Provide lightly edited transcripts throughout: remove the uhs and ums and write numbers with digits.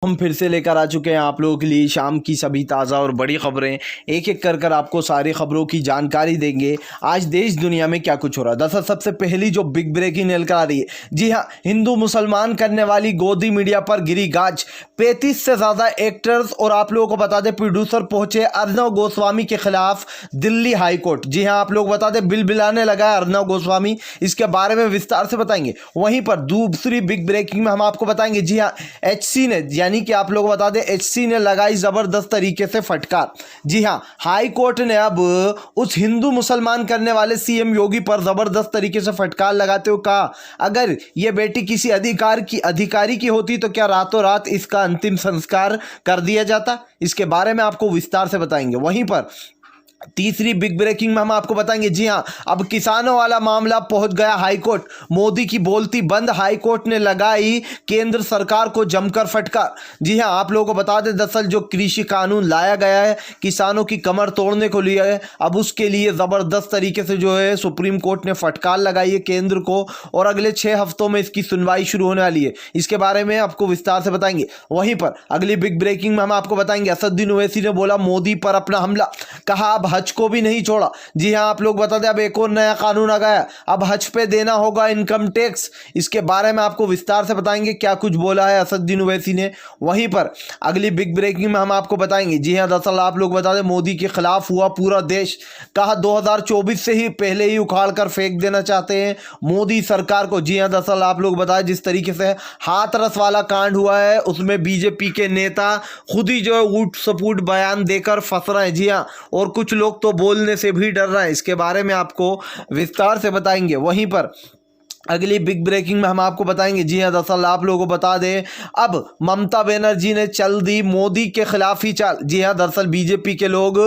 हम फिर से लेकर आ चुके हैं आप लोगों के लिए शाम की सभी ताज़ा और बड़ी खबरें। एक एक कर आपको सारी खबरों की जानकारी देंगे। आज देश दुनिया में क्या कुछ हो रहा है। दरअसल सबसे पहली जो बिग ब्रेकिंग निकल आ रही है, जी हाँ, हिंदू मुसलमान करने वाली गोदी मीडिया पर गिरी गाज। 35 से ज़्यादा एक्टर्स और आप लोगों को बता दें प्रोड्यूसर पहुंचे अर्नव गोस्वामी के खिलाफ दिल्ली हाई कोर्ट। जी हाँ, आप लोग बता दें बिल बिलाने लगा है अर्नव गोस्वामी। इसके बारे में विस्तार से बताएंगे। वहीं पर दूसरी बिग ब्रेकिंग में हम आपको बताएंगे, जी हाँ, एचसी ने, यानी कि आप लोग बता दें एचसी ने लगाई जबरदस्त तरीके से फटकार। जी हां, हाई कोर्ट ने अब उस हिंदू मुसलमान करने वाले सीएम योगी पर जबरदस्त तरीके से फटकार लगाते हुए कहा, अगर यह बेटी किसी अधिकारी की होती तो क्या रातों रात इसका अंतिम संस्कार कर दिया जाता। इसके बारे में आपको विस्तार से बताएंगे। वहीं पर तीसरी बिग ब्रेकिंग में हम आपको बताएंगे, जी हां, अब किसानों वाला मामला पहुंच गया हाई कोर्ट। मोदी की बोलती बंद, हाई कोर्ट ने लगाई केंद्र सरकार को जमकर फटकार। जी हां, आप लोगों को बता दें दरअसल जो कृषि कानून लाया गया है किसानों की कमर तोड़ने को लिया है, अब उसके लिए जबरदस्त तरीके से जो है सुप्रीम कोर्ट ने फटकार लगाई है केंद्र को, और अगले 6 हफ्तों में इसकी सुनवाई शुरू होने वाली है। इसके बारे में आपको विस्तार से बताएंगे। वहीं पर अगली बिग ब्रेकिंग में हम आपको बताएंगे, असदुद्दीन ओवैसी ने बोला मोदी पर अपना हमला, कहा अब हज को भी नहीं छोड़ा। जी हां, आप लोग बता दें अब एक और नया कानून आ गया, अब हज पे देना होगा इनकम टैक्स। इसके बारे में आपको विस्तार से बताएंगे क्या कुछ बोला है असदुद्दीन ओवैसी ने। वहीं पर अगली बिग ब्रेकिंग में हम आपको बताएंगे, जी हां, दरअसल आप लोग बता दें मोदी के खिलाफ हुआ पूरा देश, कहा 2024 से ही पहले ही उखाड़ कर फेंक देना चाहते हैं मोदी सरकार को। जी हां, दरअसल आप लोग बताएं जिस तरीके से हाथरस वाला कांड हुआ है उसमें बीजेपी के नेता खुद ही जो है ऊट सपूट बयान देकर फंस रहे हैं। जी हां, और कुछ लोग तो बोलने से भी डर रहा है। इसके बारे में आपको विस्तार से बताएंगे। वहीं पर अगली बिग ब्रेकिंग में हम आपको बताएंगे, जी हां, दरअसल आप लोगों को बता दें अब ममता बनर्जी ने चल दी मोदी के खिलाफ ही चाल। जी हां, दरअसल बीजेपी के लोग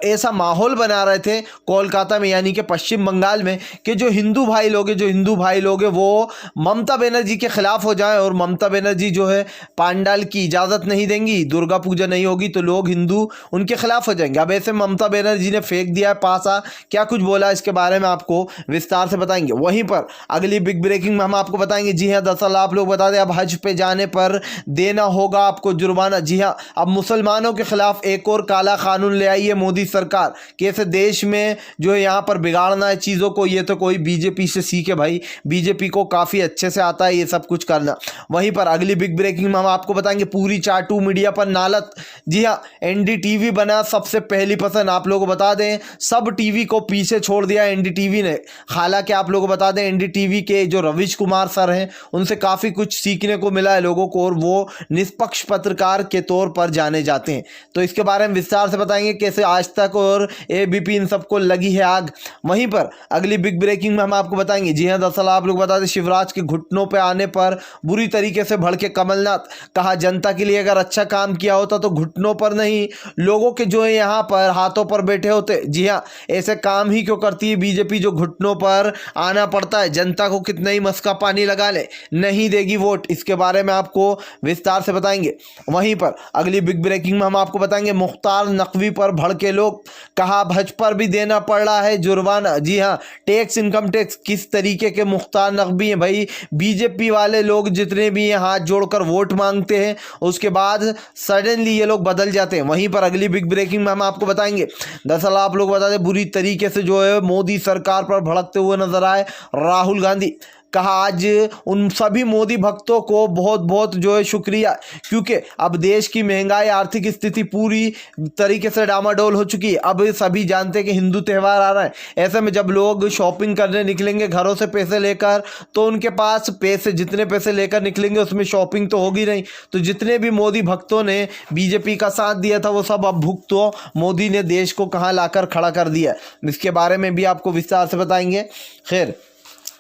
ऐसा माहौल बना रहे थे कोलकाता में, यानी कि पश्चिम बंगाल में, कि जो हिंदू भाई लोग हैं वो ममता बनर्जी के खिलाफ हो जाएं, और ममता बनर्जी जो है पांडाल की इजाज़त नहीं देंगी, दुर्गा पूजा नहीं होगी तो लोग हिंदू उनके खिलाफ हो जाएंगे। अब ऐसे ममता बनर्जी ने फेंक दिया है पासा। क्या कुछ बोला इसके बारे में आपको विस्तार से बताएंगे। वहीं पर अगली बिग ब्रेकिंग में हम आपको बताएंगे, जी हां, दरअसल आप लोग बता दें अब हज पे जाने पर देना होगा आपको जुर्माना। जी हां, अब मुसलमानों के खिलाफ एक और काला कानून ले आई है मोदी सरकार, कैसे देश में जो है यहाँ पर बिगाड़ना है चीज़ों को। ये तो कोई बीजेपी से सीखे भाई, बीजेपी को काफ़ी अच्छे से आता है ये सब कुछ करना। वहीं पर अगली बिग ब्रेकिंग में हम आपको बताएंगे पूरी चाटू मीडिया पर नालत। जी हाँ, एनडीटीवी बना सबसे पहली पसंद। आप लोगों को बता दें सब टीवी को पीछे छोड़ दिया एनडीटीवी ने। हालांकि आप लोगों को बता दें एनडीटीवी के जो रविश कुमार सर हैं उनसे काफ़ी कुछ सीखने को मिला है लोगों को, और वो निष्पक्ष पत्रकार के तौर पर जाने जाते हैं। तो इसके बारे में विस्तार से बताएंगे कैसे आज तक और एबीपी इन सबको लगी है आग। वहीं पर अगली बिग ब्रेकिंग में हम आपको बताएंगे, जी हाँ, दरअसल आप लोग बता दें शिवराज के घुटनों पर आने पर बुरी तरीके से भड़के कमलनाथ, कहा जनता के लिए अगर अच्छा काम किया होता तो घुटनों पर नहीं, लोगों के जो है यहाँ पर हाथों पर बैठे होते। जी हाँ, ऐसे काम ही क्यों करती है बीजेपी जो घुटनों पर आना पड़ता है। जनता को कितना ही मस्का पानी लगा ले नहीं देगी वोट। इसके बारे में आपको विस्तार से बताएंगे। वहीं पर अगली बिग ब्रेकिंग में हम आपको बताएंगे मुख्तार नकवी पर भड़के लोग, कहा भज पर भी देना पड़ रहा है जुर्माना। जी हाँ, टैक्स, इनकम टैक्स। किस तरीके के मुख्तार नकवी हैं भाई, बीजेपी वाले लोग जितने भी हैं हाथ जोड़कर वोट मांगते हैं, उसके बाद सडनली ये लोग बदल जाते हैं। वहीं पर अगली बिग ब्रेकिंग में हम आपको बताएंगे, दरअसल आप लोग बता दें बुरी तरीके से जो है मोदी सरकार पर भड़कते हुए नजर आए राहुल गांधी, कहा आज उन सभी मोदी भक्तों को बहुत बहुत जो है शुक्रिया, क्योंकि अब देश की महंगाई, आर्थिक स्थिति पूरी तरीके से डामाडोल हो चुकी है। अब सभी जानते हैं कि हिंदू त्यौहार आ रहा है, ऐसे में जब लोग शॉपिंग करने निकलेंगे घरों से पैसे लेकर, तो उनके पास पैसे, जितने पैसे लेकर निकलेंगे उसमें शॉपिंग तो होगी नहीं। तो जितने भी मोदी भक्तों ने बीजेपी का साथ दिया था वो सब अब भुगतो मोदी ने देश को कहाँ लाकर खड़ा कर दिया। इसके बारे में भी आपको विस्तार से बताएंगे। खैर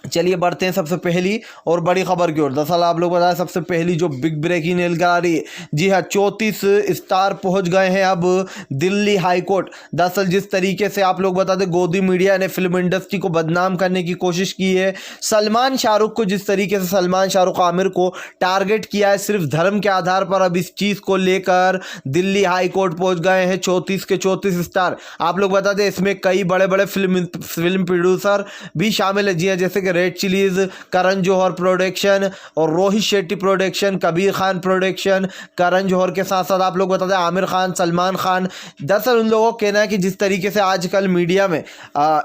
चलिए बढ़ते हैं सबसे पहली और बड़ी खबर की ओर। दरअसल आप लोग बताएं सबसे पहली जो बिग ब्रेकिंग निकल आ रही है, जी हाँ, 34 स्टार पहुंच गए हैं अब दिल्ली हाई कोर्ट। दरअसल जिस तरीके से आप लोग बता दें गोदी मीडिया ने फिल्म इंडस्ट्री को बदनाम करने की कोशिश की है, सलमान शाहरुख को, जिस तरीके से सलमान शाहरुख आमिर को टारगेट किया है सिर्फ धर्म के आधार पर, अब इस चीज़ को लेकर दिल्ली हाई कोर्ट पहुँच गए हैं 34 के 34 स्टार। आप लोग बता दें इसमें कई बड़े बड़े फिल्म प्रोड्यूसर भी शामिल है। जी हाँ, जैसे कि red chillies, Karan Johar production और रोहित शेट्टी प्रोडक्शन, कबीर खान प्रोडक्शन, करण जौहर के साथ साथ आप लोग बता दें आमिर खान, सलमान खान। दरअसल उन लोगों का कहना है कि जिस तरीके से आजकल मीडिया में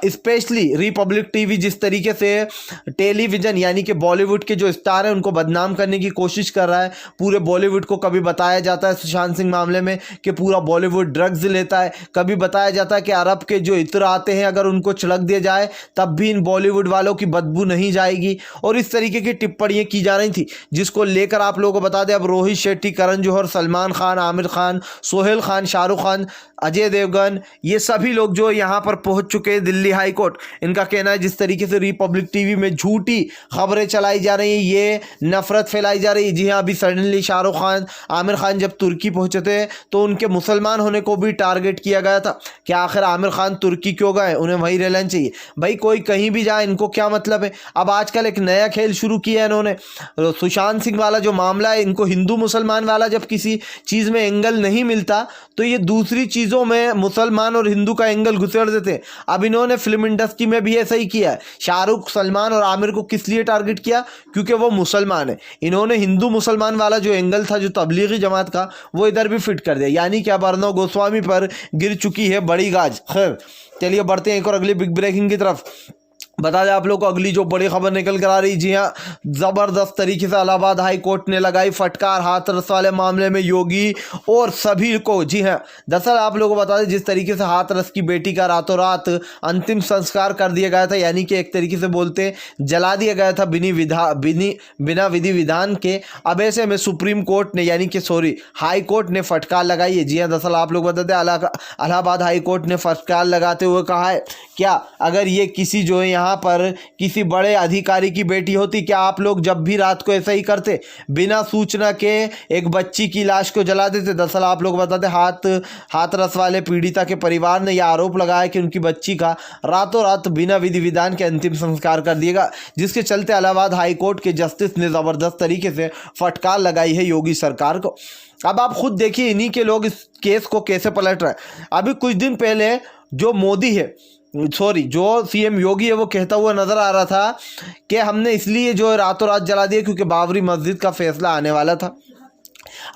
स्पेशली रिपब्लिक टीवी जिस तरीके से टेलीविज़न यानी कि बॉलीवुड के जो स्टार हैं उनको बदनाम करने की कोशिश कर रहा है, पूरे बॉलीवुड को कभी बताया जाता है सुशांत सिंह मामले में कि पूरा बॉलीवुड ड्रग्स लेता है, कभी बताया जाता है कि अरब के जो इत्र आते हैं अगर उनको छिड़क दिया जाए तब भी इन बॉलीवुड वालों की बदबू नहीं जाएगी, और इस तरीके की टिप्पणियां की जा रही थी, जिसको लेकर आप लोगों को बता दें अब रोहित शेट्टी, करण जौहर, सलमान खान, आमिर खान, सोहेल खान, शाहरुख खान, अजय देवगन, ये सभी लोग जो यहाँ पर पहुंच चुके हैं दिल्ली हाई कोर्ट। इनका कहना है जिस तरीके से रिपब्लिक टीवी में झूठी खबरें चलाई जा रही हैं, ये नफरत फैलाई जा रही है। जी हाँ, अभी सडनली शाहरुख खान, आमिर खान जब तुर्की पहुंचे थे तो उनके मुसलमान होने को भी टारगेट किया गया था कि आखिर आमिर खान तुर्की क्यों गए, उन्हें वहीं रहना चाहिए। भाई कोई कहीं भी जाए, इनको क्या मतलब है। अब आजकल एक नया खेल शुरू किया है इन्होंने, सुशांत सिंह वाला जो मामला है, इनको हिंदू मुसलमान वाला जब किसी चीज़ में एंगल नहीं मिलता तो ये दूसरी चीज़ों में मुसलमान और हिंदू का एंगल घुसेड़ देते हैं। अब इन्होंने फिल्म इंडस्ट्री में भी ऐसा ही किया है। शाहरुख, सलमान और आमिर को किस लिए टारगेट किया? क्योंकि वो मुसलमान है। इन्होंने हिंदू मुसलमान वाला जो एंगल था जो तबलीगी जमात का, वो इधर भी फिट कर दिया, यानी कि अब अर्नब गोस्वामी पर गिर चुकी है बड़ी गाज। खैर चलिए बढ़ते हैं एक और अगली बिग ब्रेकिंग की तरफ। बता दें आप लोग को अगली जो बड़ी खबर निकल कर आ रही, जी हाँ, ज़बरदस्त तरीके से इलाहाबाद हाई कोर्ट ने लगाई फटकार हाथरस वाले मामले में योगी और सभी को। जी हाँ, दरअसल आप लोगों को बता दें जिस तरीके से हाथरस की बेटी का रातों रात अंतिम संस्कार कर दिया गया था, यानी कि एक तरीके से बोलते जला दिया गया था बिना विधि विधान के। अब ऐसे में सुप्रीम कोर्ट ने यानी कि हाई कोर्ट ने फटकार लगाई है। जी हाँ, दरअसल आप लोग बताते इलाहाबाद हाई कोर्ट ने फटकार लगाते हुए कहा है, क्या अगर ये किसी जो है यहाँ पर किसी बड़े अधिकारी की बेटी होती, क्या आप लोग जब भी रात को ऐसा ही करते, बिना सूचना के एक बच्ची की लाश को जला देते? दरअसल आप लोग बताते हाथरस वाले पीड़िता के परिवार ने यह आरोप लगाया कि उनकी बच्ची का रातों रात बिना विधि विधान के अंतिम संस्कार कर दिएगा, जिसके चलते इलाहाबाद हाई कोर्ट के जस्टिस ने ज़बरदस्त तरीके से फटकार लगाई है योगी सरकार को। अब आप खुद देखिए इन्हीं के लोग इस केस को कैसे पलट रहे हैं। अभी कुछ दिन पहले जो सीएम योगी है वो कहता हुआ नजर आ रहा था कि हमने इसलिए जो रातों रात जला दिया क्योंकि बाबरी मस्जिद का फैसला आने वाला था।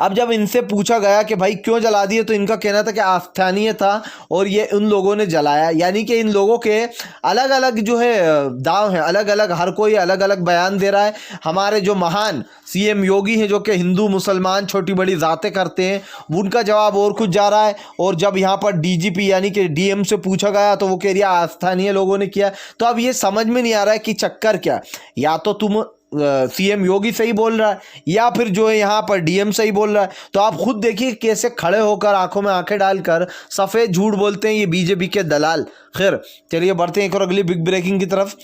अब जब इनसे पूछा गया कि भाई क्यों जला दिए, तो इनका कहना था कि आस्थानीय था और ये उन लोगों ने जलाया। यानी कि इन लोगों के अलग अलग जो है दाव हैं, अलग अलग, हर कोई अलग अलग बयान दे रहा है। हमारे जो महान सीएम योगी हैं जो कि हिंदू मुसलमान छोटी बड़ी ज़ातें करते हैं, उनका जवाब और कुछ जा रहा है। और जब यहाँ पर डीजीपी यानी कि डीएम से पूछा गया तो वो कह रही है स्थानीय लोगों ने किया। तो अब ये समझ में नहीं आ रहा है कि चक्कर क्या, या तो तुम सीएम योगी सही बोल रहा है या फिर जो है यहाँ पर डीएम सही बोल रहा है। तो आप खुद देखिए कैसे खड़े होकर आंखों में आंखें डालकर सफ़ेद झूठ बोलते हैं ये बीजेपी के दलाल। खैर चलिए बढ़ते हैं एक और अगली बिग ब्रेकिंग की तरफ।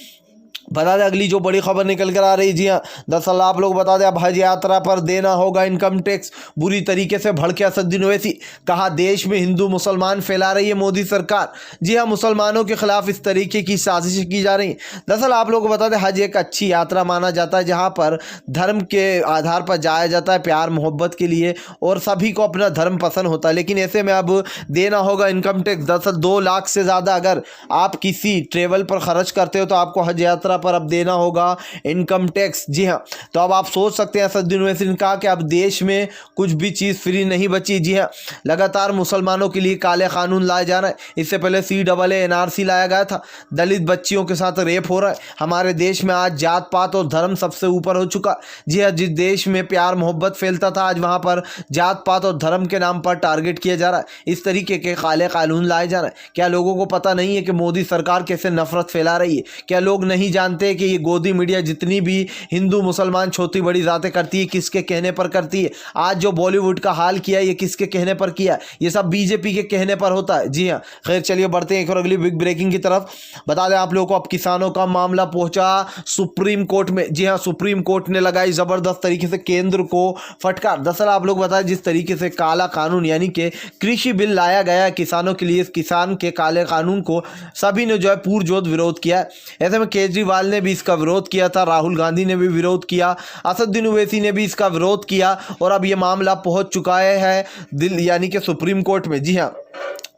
बता दें अगली जो बड़ी खबर निकल कर आ रही, जी हाँ, दरअसल आप लोग बता दें अब हज यात्रा पर देना होगा इनकम टैक्स। बुरी तरीके से भड़के असदुद्दीन ओवैसी, कहा देश में हिंदू मुसलमान फैला रही है मोदी सरकार। जी हाँ, मुसलमानों के खिलाफ इस तरीके की साजिश की जा रही। दरअसल आप लोग बता दें हज एक अच्छी यात्रा माना जाता है जहाँ पर धर्म के आधार पर जाया जाता है, प्यार मोहब्बत के लिए, और सभी को अपना धर्म पसंद होता है। लेकिन ऐसे में अब देना होगा इनकम टैक्स। दरअसल 2 लाख से ज़्यादा अगर आप किसी ट्रेवल पर खर्च करते हो तो आपको हज यात्रा पर अब देना होगा इनकम टैक्स। जी हाँ, तो अब आप सोच सकते हैं असदुद्दीन ओवैसी ने कहा कि अब देश में कुछ भी चीज़ फ्री नहीं बची। जी हाँ, लगातार मुसलमानों के लिए काले कानून लाए जा रहे हैं। इससे पहले CAA NRC लाया गया था, दलित बच्चियों के साथ रेप हो रहा है। हमारे देश में आज जात पात और धर्म सबसे ऊपर हो चुका। जी हाँ, जिस देश में प्यार मोहब्बत फैलता था आज वहाँ पर जात पात और धर्म के नाम पर टारगेट किया जा रहा है। इस तरीके के काले कानून लाए जा रहे हैं। क्या लोगों को पता नहीं है कि मोदी सरकार कैसे नफरत फैला रही है? क्या लोग नहीं जानते कि ये गोदी मीडिया जितनी भी हिंदू मुसलमान छोटी बड़ी ज़ातें करती है किसके कहने पर करती है? आज जो बॉलीवुड का हाल किया ये किसके कहने पर किया? ये सब बीजेपी के कहने पर होता है। जी हाँ, खैर चलिए बढ़ते हैं एक और अगली बिग ब्रेकिंग की तरफ। बता दें आप लोगों को अब किसानों का मामला पहुंचा सुप्रीम कोर्ट में। जी हाँ, सुप्रीम कोर्ट ने लगाई ज़बरदस्त तरीके से केंद्र को फटकार। दरअसल आप लोग बताएं जिस तरीके से काला कानून यानी कि कृषि बिल लाया गया किसानों के लिए, इस किसान के काले कानून को सभी ने जो है पुरजोर विरोध किया। ऐसे में केजरीवाल ने भी इसका विरोध किया था, राहुल गांधी ने भी विरोध किया, असदुद्दीन ओवैसी ने भी इसका विरोध किया और अब ये मामला पहुंच चुका है दिल्ली यानी कि सुप्रीम कोर्ट में। जी हाँ,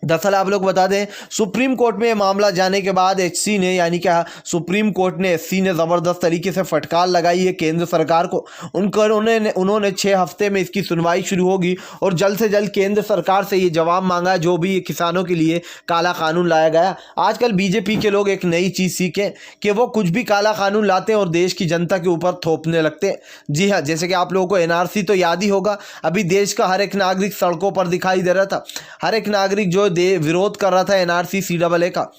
दरअसल आप लोग बता दें, सुप्रीम कोर्ट में ये मामला जाने के बाद एचसी ने, यानी क्या सुप्रीम कोर्ट ने, एससी ने ज़बरदस्त तरीके से फटकार लगाई है केंद्र सरकार को। उन्होंने 6 हफ्ते में इसकी सुनवाई शुरू होगी और जल्द से जल्द केंद्र सरकार से ये जवाब मांगा जो भी किसानों के लिए काला कानून लाया गया। आजकल बीजेपी के लोग एक नई चीज़ सीखें कि वो कुछ भी काला कानून लाते हैं और देश की जनता के ऊपर थोपने लगते हैं। जी हाँ, जैसे कि आप लोगों को एनआरसी तो याद ही होगा। अभी देश का हर एक नागरिक सड़कों पर दिखाई दे रहा था, हर एक नागरिक जो विरोध कर रहा था एनआरसी सीएए का।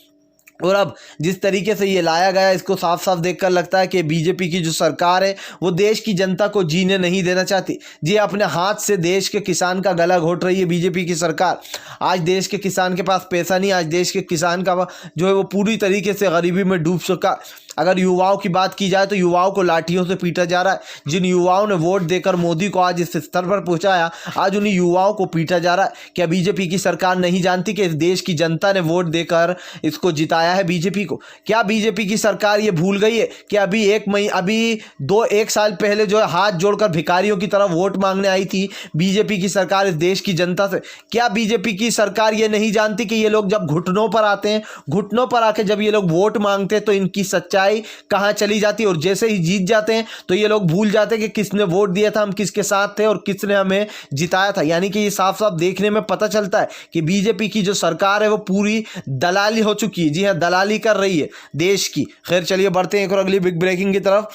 और अब जिस तरीके से ये लाया गया, इसको साफ साफ देखकर लगता है कि बीजेपी की जो सरकार है वो देश की जनता को जीने नहीं देना चाहती। जी, अपने हाथ से देश के किसान का गला घोट रही है बीजेपी की सरकार। आज देश के किसान के पास पैसा नहीं, आज देश के किसान का जो है वो पूरी तरीके से गरीबी में डूब चुका। अगर युवाओं की बात की जाए तो युवाओं को लाठियों से पीटा जा रहा है। जिन युवाओं ने वोट देकर मोदी को आज इस स्तर पर पहुंचाया, आज उन्हीं युवाओं को पीटा जा रहा है। क्या बीजेपी की सरकार नहीं जानती कि इस देश की जनता ने वोट देकर इसको जिताया है बीजेपी को? क्या बीजेपी की सरकार ये भूल गई है कि अभी एक साल पहले जो है हाथ जोड़कर भिखारियों की तरफ वोट मांगने आई थी बीजेपी की सरकार इस देश की जनता से? क्या बीजेपी की सरकार ये नहीं जानती कि ये लोग जब घुटनों पर आते हैं, घुटनों पर आके जब ये लोग वोट मांगते हैं तो इनकी सच्चाई कहां चली जाती है, और जैसे ही जीत जाते हैं तो ये लोग भूल जाते हैं कि किसने वोट दिया था, हम किसके साथ थे और किसने हमें जिताया था। यानी कि ये साफ साफ देखने में पता चलता है कि बीजेपी की जो सरकार है वो पूरी दलाली हो चुकी है। जी हां, दलाली कर रही है देश की। खैर चलिए बढ़ते हैं एक और अगली बिग ब्रेकिंग की तरफ।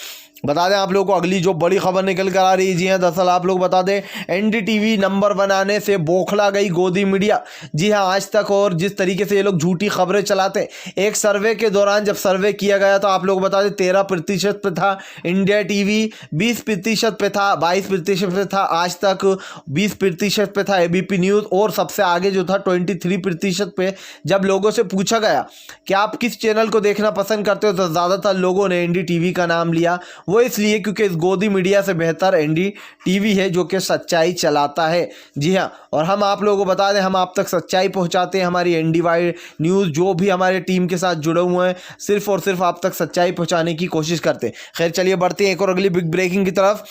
बता दें आप लोगों को अगली जो बड़ी खबर निकल कर आ रही है। जी हाँ, दरअसल आप लोग बता दें, एनडीटीवी नंबर बनाने से बौखला गई गोदी मीडिया। जी हाँ, आज तक और जिस तरीके से ये लोग झूठी खबरें चलाते हैं, एक सर्वे के दौरान जब सर्वे किया गया तो आप लोग बता दें 13% पे था इंडिया टीवी, 20% पे था, 22% पे था आज तक, 20% पे था एबीपी न्यूज़, और सबसे आगे जो था 23% पे। जब लोगों से पूछा गया कि आप किस चैनल को देखना पसंद करते हो तो ज़्यादातर लोगों ने एनडीटीवी का नाम लिया। वो इसलिए क्योंकि इस गोदी मीडिया से बेहतर एनडीटीवी है जो कि सच्चाई चलाता है। जी हाँ, और हम आप लोगों को बता दें, हम आप तक सच्चाई पहुंचाते हैं। हमारी एनडीवाई न्यूज़ जो भी हमारे टीम के साथ जुड़े हुए हैं सिर्फ और सिर्फ आप तक सच्चाई पहुंचाने की कोशिश करते हैं। खैर चलिए बढ़ते हैं एक और अगली बिग ब्रेकिंग की तरफ।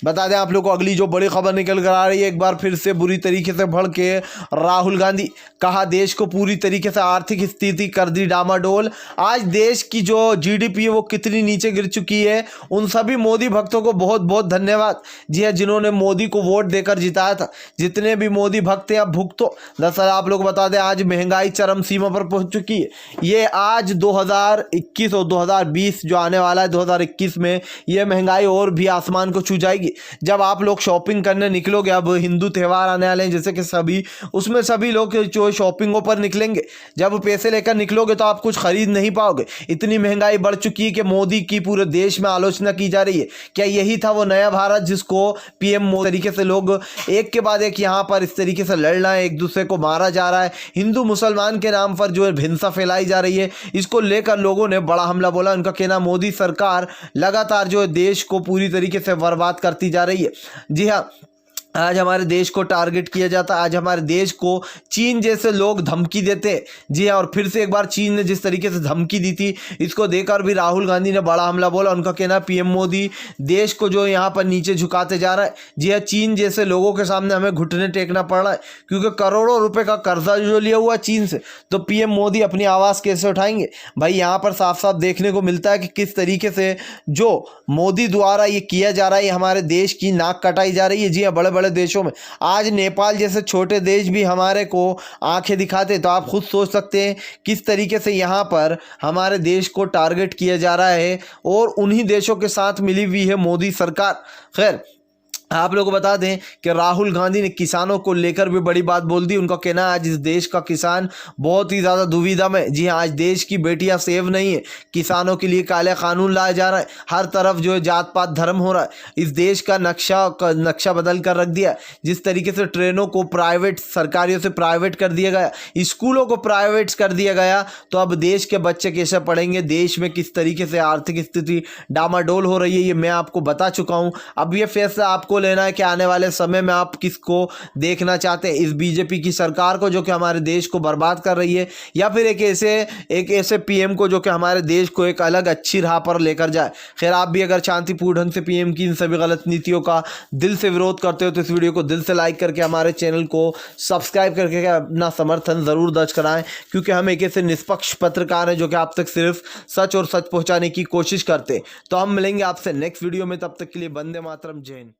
बता दें आप लोग को अगली जो बड़ी खबर निकल कर आ रही है, एक बार फिर से बुरी तरीके से भड़के राहुल गांधी। कहा देश को पूरी तरीके से आर्थिक स्थिति कर दी डामाडोल। आज देश की जो जीडीपी है वो कितनी नीचे गिर चुकी है। उन सभी मोदी भक्तों को बहुत बहुत धन्यवाद। जी हाँ, जिन्होंने मोदी को वोट देकर जिताया था। जितने भी मोदी भक्त हैं अब भुगतो। दरअसल आप लोग बता दें, आज महंगाई चरम सीमा पर पहुंच चुकी है। ये आज 2021 और 2020 जो आने वाला है, 2021 में ये महंगाई और भी आसमान को छू जाएगी। जब आप लोग शॉपिंग करने निकलोगे, अब हिंदू त्यौहार आने वाले हैं जैसे कि उसमें सभी लोग जो शॉपिंगों पर निकलेंगे। जब पैसे लेकर निकलोगे तो आप कुछ खरीद नहीं पाओगे। इतनी महंगाई बढ़ चुकी है कि मोदी की पूरे देश में आलोचना की जा रही है। क्या यही था वो नया भारत जिसको पीएम मोदी तरीके से लोग एक के बाद एक यहाँ पर इस तरीके से लड़ रहे हैं, एक दूसरे को मारा जा रहा है, हिंदू मुसलमान के नाम पर जो है हिंसा फैलाई जा रही है। इसको लेकर लोगों ने बड़ा हमला बोला। उनका कहना मोदी सरकार लगातार जो है देश को पूरी तरीके से बर्बाद करती जा रही है। जी हाँ, आज हमारे देश को टारगेट किया जाता है। आज हमारे देश को चीन जैसे लोग धमकी देते हैं। जी हाँ, और फिर से एक बार चीन ने जिस तरीके से धमकी दी थी, इसको देखकर भी राहुल गांधी ने बड़ा हमला बोला। उनका कहना पीएम मोदी देश को जो यहाँ पर नीचे झुकाते जा रहा है। जी हाँ, चीन जैसे लोगों के सामने हमें घुटने टेकना पड़ रहा है क्योंकि करोड़ों रुपए का कर्जा जो लिया हुआ चीन से, तो पीएम मोदी अपनी आवाज़ कैसे उठाएंगे? भाई यहाँ पर साफ साफ देखने को मिलता है कि किस तरीके से जो मोदी द्वारा ये किया जा रहा है, हमारे देश की नाक कटाई जा रही है। जी हाँ, बड़े बड़े देशों में, आज नेपाल जैसे छोटे देश भी हमारे को आंखें दिखाते, तो आप खुद सोच सकते हैं किस तरीके से यहाँ पर हमारे देश को टारगेट किया जा रहा है और उन्हीं देशों के साथ मिली हुई है मोदी सरकार। खैर आप लोगों को बता दें कि राहुल गांधी ने किसानों को लेकर भी बड़ी बात बोल दी। उनका कहना है आज इस देश का किसान बहुत ही ज़्यादा दुविधा में। जी हाँ, आज देश की बेटियां सेव नहीं है। किसानों के लिए काले कानून लाया जा रहा है। हर तरफ जो है जात पात धर्म हो रहा है। इस देश का नक्शा बदल कर रख दिया। जिस तरीके से ट्रेनों को प्राइवेट, सरकारियों से प्राइवेट कर दिया गया, स्कूलों को प्राइवेट कर दिया गया, तो अब देश के बच्चे कैसे पढ़ेंगे? देश में किस तरीके से आर्थिक स्थिति डामाडोल हो रही है ये मैं आपको बता चुका हूँ। अब ये फैसला आपको लेना है कि आने वाले समय में आप किसको देखना चाहते हैं, इस बीजेपी की सरकार को जो कि हमारे देश को बर्बाद कर रही है, या फिर एक ऐसे पीएम को जो कि हमारे देश को एक अलग अच्छी राह पर लेकर जाए। खैर, आप भी अगर शांतिपूर्ण ढंग से पीएम की इन सभी गलत नीतियों का दिल से विरोध करते हो तो इस वीडियो को दिल से लाइक करके हमारे चैनल को सब्सक्राइब करके अपना समर्थन जरूर दर्ज कराएं, क्योंकि हम एक ऐसे निष्पक्ष पत्रकार हैं जो कि आप तक सिर्फ सच और सच पहुंचाने की कोशिश करते। तो हम मिलेंगे आपसे नेक्स्ट वीडियो में, तब तक के लिए वंदे मातरम, जय हिंद।